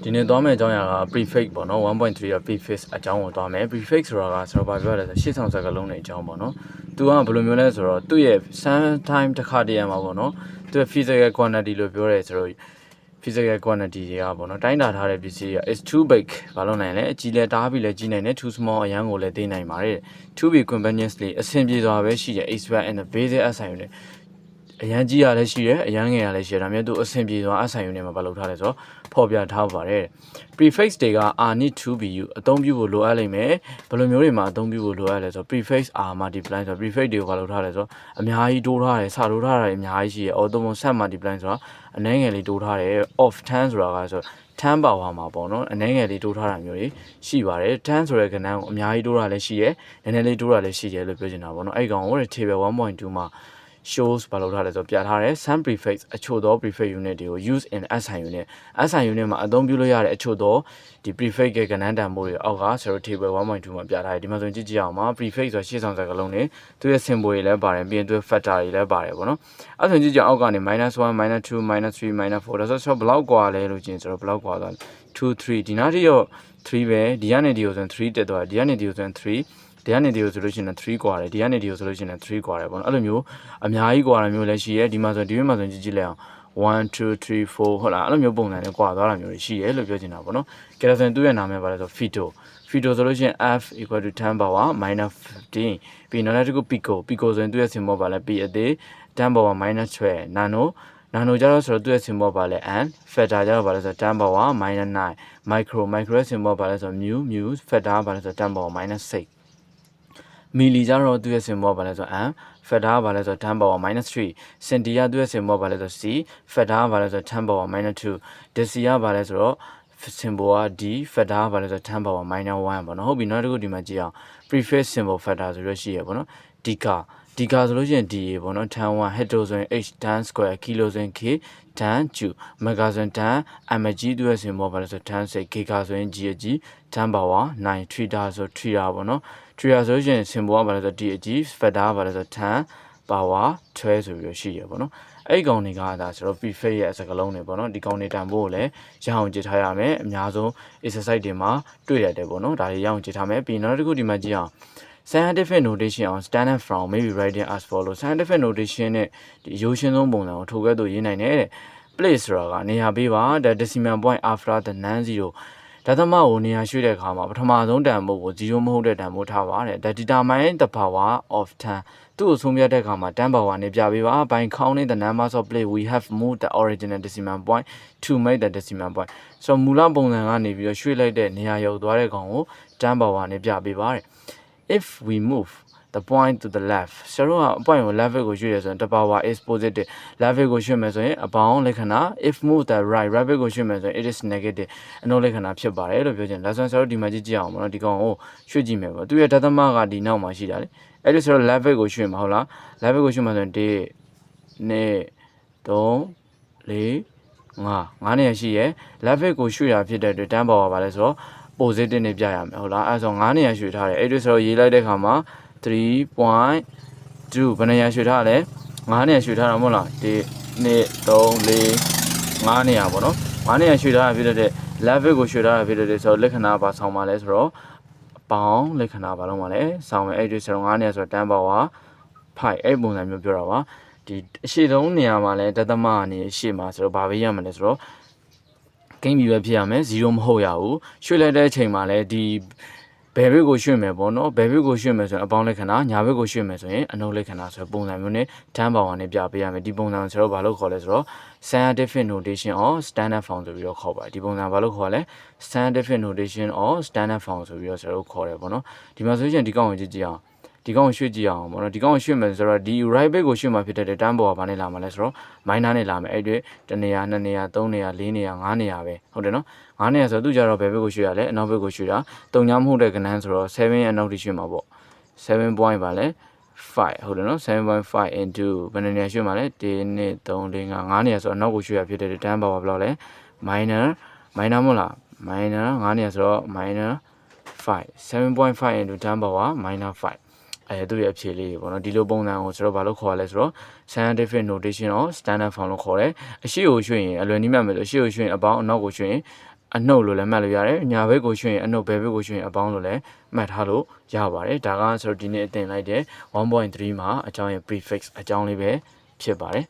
ဒီနေ့သွားမယ့်အကြောင်းအရာက prefix ပေါ့နော် 1.3 က prefix အကြောင်းကိုသွားမယ် prefix ဆိုတာကဆိုတော့ဘာပြောရလဲဆိုရှေ့ဆောင်စကားလုံးတွေအကြောင်းပေါ့နော်သူကဘယ်လိုမျိုးလဲဆိုတော့သူ့ရဲ့ sometime တစ်ခါတည်းရမှာပေါ့နော်သူရဲ့ physical quantity လို့ပြောရဲဆိုတော့ physical quantity တွေကပေါ့နော်တိုင်းတာထားတဲ့ပစ္စည်းက is too big ဘာလို့နိုင်လဲအကြီးလဲတားပြီးလဲကြီးနိုင်တယ် too small အရန်ကိုလဲသိနိုင်ပါတယ် to be conveniently အဆင်ပြေစွာပဲရှိတယ် expert and basic အဆိုင်နဲ့အရန်ကြီးရလဲရှိတယ်အရန်ငယ်ရလဲရှိတယ်ဒါမျိုးသူအဆင်ပြေစွာအဆိုင်ယူနေမှာဘာလို့ထားလဲဆိုတော့ဖော်ပြထားပါတယ် prefix တွေက are need to be you အသုံးပြုဖို့လိုအပ်လိမ့်မယ်ဘယ်လိုမျိုးတွေမှာအသုံးပြုဖို့လိုအပ်လဲဆိုတော့ prefix are multiply ဆိုတော့ prefix တွေကိုဘာလို့ထားလဲဆိုတော့အများကြီးတိုးထားတယ်စတိုးထားတာတွေအများကြီးရှိတယ် auto set multiply ဆိုတော့အနည်းငယ်လေးတိုးထားတယ် of 10ဆိုတာကဆို10 power မှာပေါ့နော်အနည်းငယ်လေးတိုးထားတာမျိုးတွေရှိပါတယ်10ဆိုတဲ့ကဏ္ဍကိုအများကြီးတိုးတာလည်းရှိတယ်နည်းနည်းလေးတိုးတာလည်းရှိတယ်လို့ပြောချင်တာပေါ့နော်အဲ့ကောင်ကို table 1.2 မှာ shows ဘာလို့ထားလဲဆိုတော့ပြထားတယ် some prefix အချို့သော prefix unit တွေကို use in SI unit SI unit မှာအသုံးပြုလို့ရတဲ့အချို့သောဒီ prefix ရဲ့ကဏ္ဍတန်ဖိုးတွေအောက်ကဆိုတော့ table 1.2 မှာပြထားတယ်ဒီမှာဆိုရင်ကြည့်ကြည့်အောင်ပါ prefix ဆိုရှေ့ဆောင်စကားလုံးတွေသူရဲ့ symbol တွေလည်းပါတယ်ပြီးရင်သူရဲ့ factor တွေလည်းပါတယ်ပေါ့နော်အဲ့ဆိုကြည့်ကြည့်အောက်ကနေ -1 -2 -3 -4 ဒါဆိုဘလောက်กว่าလဲလို့ကျင်ဆိုတော့ဘလောက်กว่าသွား2 3ဒီနားထိတော့3ပဲဒီကနေဒီကိုဆိုရင်3တက်သွားဒီကနေဒီကိုဆိုရင်3ဒီကနေဒီကိုဆိုလို့ရှိရင်3กว่าတယ်ဒီကနေဒီကိုဆိုလို့ရှိရင်3กว่าတယ်ပေါ့နော်အဲ့လိုမျိုးအများကြီးกว่าတာမျိုးလည်းရှိရဲဒီမှာဆိုဒီဘက်မှာဆိုကြည့်ကြည့်လိုက်အောင်1 2 3 4ဟုတ်လားအဲ့လိုမျိုးပုံစံနဲ့กว่าသွားတာမျိုးရှိရဲလို့ပြောချင်တာပေါ့နော်ကဲဒါဆိုရင်သူ့ရဲ့နာမည်ပါလဲဆို Fito ဆိုလို့ရှိရင် f equal to 10 power minus 15ပြီးနောက်တစ်ခု pico ဆိုရင်သူ့ရဲ့ symbol ပါလဲ p အသေး10 power minus 12 nano ကြတော့ဆိုတော့သူ့ရဲ့ symbol ပါလဲ n factor ကြတော့ပါလဲဆို10 power minus 9 micro symbol ပါလဲဆိုmu factor ပါလဲဆို10 power minus 6မီလီကြတော့သူ့ရဲ့ symbol ပါလဲဆို m factor ပါလဲဆို10 power minus 3စင်တီကသူ့ရဲ့ symbol ပါလဲဆို c factor ပါလဲဆို10 power minus 2 deci ပါလဲဆိုတော့ symbol က d factor ပါလဲဆို10 power minus 1ပေါ့နော်ဟုတ်ပြီနောက်တစ်ခုဒီမှာကြည့်အောင် prefix symbol factor ဆိုရရှိရပေါ့နော်ဒီကာဆိုလို့ရှိရင် d ပေါ့နော်tan 1 hetero ဆိုရင် h tan square kilo ဆိုရင် k tan ju mega ဆိုရင် tan mg သူ့ရဲ့ symbol ပါလဲဆိုtan 6 giga ဆိုရင် g အကြီး tan power 9 theta ဆို theta ပေါ့နော်trigger ဆိုရင် symbol ကဘာလဲဆို d အကြီး factor ကဘာလဲဆို 10 power 12ဆိုပြီးရှိရပေါ့နော်အဲ့ကောင်တွေကဒါဆိုတော့ prefix ရဲ့စကားလုံးတွေပေါ့နော်ဒီကောင်တွေတန်ဖို့ကိုလည်းရအောင်ကြည့်ထားရမယ်အများဆုံး exercise တွေမှာတွေ့ရတယ်ပေါ့နော်ဒါတွေရအောင်ကြည့်ထားမယ်ပြီးနောက်တစ်ခုဒီမှာကြည့်အောင် scientific notation on standard from maybe writing as follow scientific notation နဲ့ဒီရိုးရှင်းဆုံးပုံစံကိုထိုကဲ့သို့ရေးနိုင်တယ်တဲ့ place ဆိုတာကနေရာပေးပါ the decimal point after the non-zeroဒါသမကိုနေရာရွှေ့တဲ့အခါမှာပထမဆုံးတန်ဖိုးကို0မဟုတ်တဲ့တန်ဖိုးထားပါတဲ့ the determine the power of 10သူ့ကိုဆုံးဖြတ်တဲ့အခါမှာ10 power နဲ့ပြပေးပါ by counting the numbers of place we have moved the original decimal point to make the decimal point ဆိုမူလပုံစံကနေပြီးတော့ရွှေ့လိုက်တဲ့နေရာရောက်သွားတဲ့ကောင်ကို10 power နဲ့ပြပေးပါတဲ့ if we move the point to the left ဆရာတို့ကအ point ကို left ကိုရွှေ့ရဆိုရင် the power is positive left ကိုရွှေ့မယ်ဆိုရင်အပေါင်းလက္ခဏာ if move the right ကိုရွှေ့မယ်ဆိုရင် it is negative အနှုတ်လက္ခဏာဖြစ်ပါတယ်လို့ပြောချင်ဒါဆိုရင်ဆရာတို့ဒီမှာကြည့်အောင်ပေါ့နော်ဒီကောင်ကိုရွှေ့ကြည့်မယ်ပေါ့သူရဲ့ဒသမကဒီနောက်မှာရှိတာလေအဲ့ဒီဆိုတော့ left ကိုရွှေ့မှာဟုတ်လား left ကိုရွှေ့မှာဆိုရင်1 2 3 4 5နေရာရှိရယ် left ကိုရွှေ့တာဖြစ်တဲ့အတွက်10 power ပါလဲဆိုတော့ positive နဲ့ပြရမယ်ဟုတ်လားအဲ့ဆို5နေရာရွှေ့ထားတယ်အဲ့ဒီဆိုတော့ရေးလိုက်တဲ့ခါမှာ3.2 ဘယ်နေရာရွှေ့ထားလဲ9နေရာရွှေ့ထားတာမဟုတ်လား1 2 3 4 5နေရာပေါ့နော်5နေရာရွှေ့ထားတာဖြစ်တဲ့ level ကိုရွှေ့ထားတာဖြစ်တဲ့ဆိုတော့လက္ခဏာပါဆောင်ပါလဲဆိုတော့အပေါင်းလက္ခဏာပါလုံးပါလဲဆောင်မယ်အဲ့ဒီဆိုတော့9နေရာဆိုတော့10 power 5အဲ့ပုံစံမျိုးပြောတာပါဒီအရှိဆုံးနေရာမှာလဲဒသမအနေရှေ့မှာဆိုတော့ဘာပေးရမလဲဆိုတော့ကိန်းပြီးပဲဖြစ်ရမယ်0မဟုတ်ရဘူးရွှေ့လိုက်တဲ့အချိန်မှာလဲဒီဘယ်ဘက်ကိုရွှေ့မယ်ပေါ့နော်ဘယ်ဘက်ကိုရွှေ့မယ်ဆိုရင်အပေါင်းလက္ခဏာညာဘက်ကိုရွှေ့မယ်ဆိုရင်အနှုတ်လက္ခဏာဆိုပုံစံမျိုးနဲ့10 power နဲ့ပြပေးရမယ်ဒီပုံစံဆိုတော့ဘာလို့ခေါ်လဲဆိုတော့ scientific notation or standard form ဆိုပြီးတော့ခေါ်ပါတယ်ဒီပုံစံဘာလို့ခေါ်လဲ scientific notation or standard form ဆိုပြီးတော့ဆိုတော့ခေါ်တယ်ပေါ့နော်ဒီမှာဆိုရင်ဒီကောင်ကိုကြည့်ကြည့်အောင်ဒီကောင်ကိုရွှေ့ကြည့်အောင်ပေါ့နော်ဒီကောင်ကိုရွှေ့မယ်ဆိုတော့ဒီ right bit ကိုရွှေ့မှာဖြစ်တဲ့10 power ဘာနဲ့လာမှာလဲဆိုတော့ minor နဲ့လာမယ်အဲ့ဒီတနေရာ2နေရာ3နေရာ4နေရာ5နေရာပဲဟုတ်တယ်နော်9နေရာဆိုတော့သူကြတော့ဘယ်ဘက်ကိုရွှေ့ရလဲအနောက်ဘက်ကိုရွှေ့တာတုံညာမဟုတ်တဲ့ကဏ္ဍဆိုတော့7ရဲ့အနောက်ထိရွှေ့မှာပေါ့7 point ပါလဲ5ဟုတ်တယ်နော်7.5 into ဘယ်နေရာရွှေ့မှာလဲ1 2 3 4 5 9နေရာဆိုတော့အနောက်ကိုရွှေ့ရဖြစ်တဲ့10 power ဘယ်လောက်လဲ minor မဟုတ်လား minor 9နေရာဆိုတော့ minor 5 7.5 into 10 power minor 5အဲ့သူရဲ့အဖြေလေးပေါ့နော်ဒီလိုပုံစံကိုဆိုတော့ဘာလို့ခေါ်ရလဲဆိုတော့ scientific notation or standard form လို့ခေါ်တယ်အရှိကိုရွှေ့ရင်အလွယ်နည်းမှတ်မယ်ဆိုအရှိကိုရွှေ့ရင်အပေါင်းအနောက်ကိုရွှေ့ရင် အနှုတ်လို့လည်းမှတ်လို့ရတယ်ညာဘက်ကိုရွှင်ရင်အနှုတ်ဘယ်ဘက်ကိုရွှင်ရင်အပေါင်းလို့လည်းမှတ်ထားလို့ရပါတယ်ဒါကဆိုတော့ဒီနေ့အတင်လိုက်တဲ့ 1.3 မှာအကြောင်းရဲ့ prefix အကြောင်းလေးပဲဖြစ်ပါတယ်